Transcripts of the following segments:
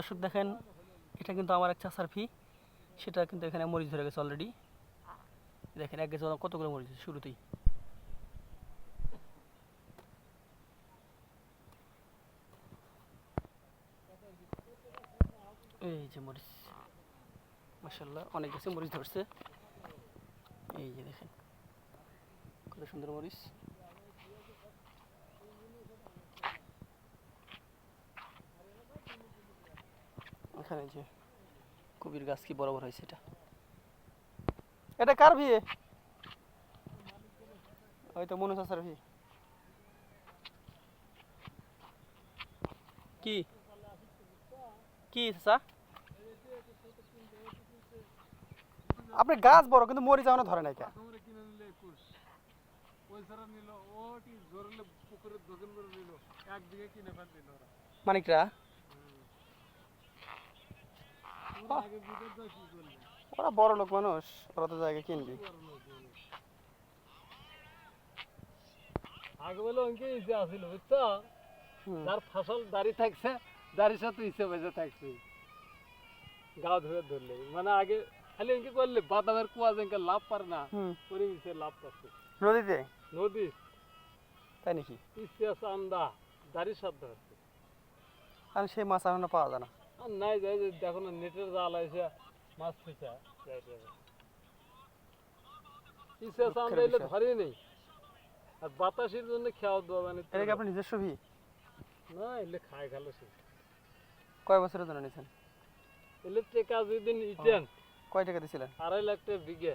দর্শক দেখেন, এটা কিন্তু আমার এক চাষার ফি, সেটা কিন্তু এখানে মরিচ ধরে গেছে অলরেডি। দেখেন এক গেছে কতগুলো মরিচ শুরুতেই। এই যে মরিচ, মাশাআল্লাহ অনেক গেছে মরিচ ধরছে। এই যে দেখেন কত সুন্দর মরিচ। এখানে যে কবির গাছ কি বরাবর হয়েছে, এটা এটা কার বিয়ে? হয়তো মনু চাচার ভি। কি কি চাচা, আপনি গাছ বড় কিন্তু মরি যাওয়া ধরে নাই কে? মানিকরা ওরা বড় লোক মানুষ, ওরা তো জায়গা কিনবি। আগে বলে অঙ্কে ইসে আসিল বুঝছো, যার ফসল দাড়ি থাকছে দাড়ির সাথে ইসে বেঁচে থাকছে গাও ধরে ধরলে, মানে আগে খালি অঙ্কে করলে বাদামের কুয়া যেঙ্কে লাভ পারে না ওরে ইসে লাভ পাচ্ছে নদীতে। নদী তাই নাকি? ইসে চান্দা দাড়ির সাথে ধরছে, আর সেই মাছ এখনো পাওয়া যায় না। আর নাই যাই যে দেখো না নেটের জাল এসে মাছ ফেসা ইসে চান্দা এলে ধরে নেই, আর বাতাসের জন্য খাওয়া দাওয়া মানে এটা কি আপনার নিজস্ব ভি? না এলে খায় খালো সে। কয় বছরের জন্য নিয়েছেন? এলে টেকা যেদিন ইটেন কয় টাকা দিয়েছিলেন? 2.5 লাখ টাকা বিঘে।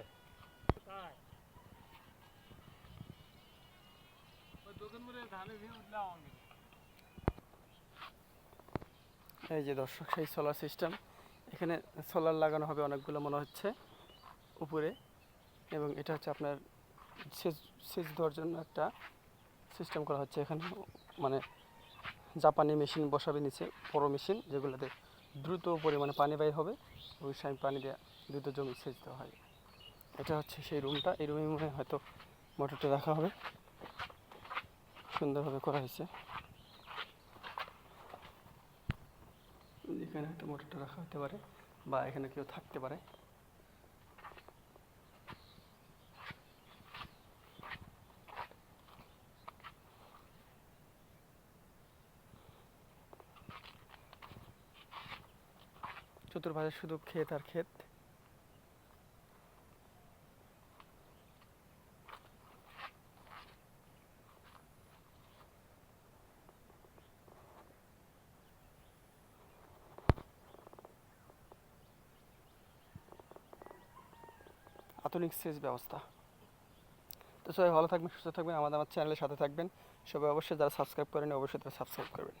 এই যে দর্শক সেই সোলার সিস্টেম, এখানে সোলার লাগানো হবে অনেকগুলো মনে হচ্ছে উপরে, এবং এটা হচ্ছে আপনার সেচ দেওয়ার জন্য একটা সিস্টেম করা হচ্ছে এখানে। মানে জাপানি মেশিন বসাবে নিচে, বড় মেশিন যেগুলোতে দ্রুত পরিমাণে পানি বাইর হবে, ওই সময় পানি দিয়ে দ্রুত জমি সেচ দেওয়া হয়। এটা হচ্ছে সেই রুমটা, এই রুমে মনে হয়তো মোটরটা রাখা হবে, সুন্দরভাবে করা হয়েছে। এখানে একটা মোটরটা রাখা হতে পারে, বা এখানে কেউ থাকতে পারে। চতুর্পাশে শুধু ক্ষেত আর ক্ষেত। আধুনিক সেচ ব্যবস্থা। তো সবাই ভালো থাকবেন, সুস্থ থাকবেন, আমার চ্যানেলের সাথে থাকবেন। সবাই অবশ্যই যারা সাবস্ক্রাইব করেন অবশ্যই তারা সাবস্ক্রাইব করবেন।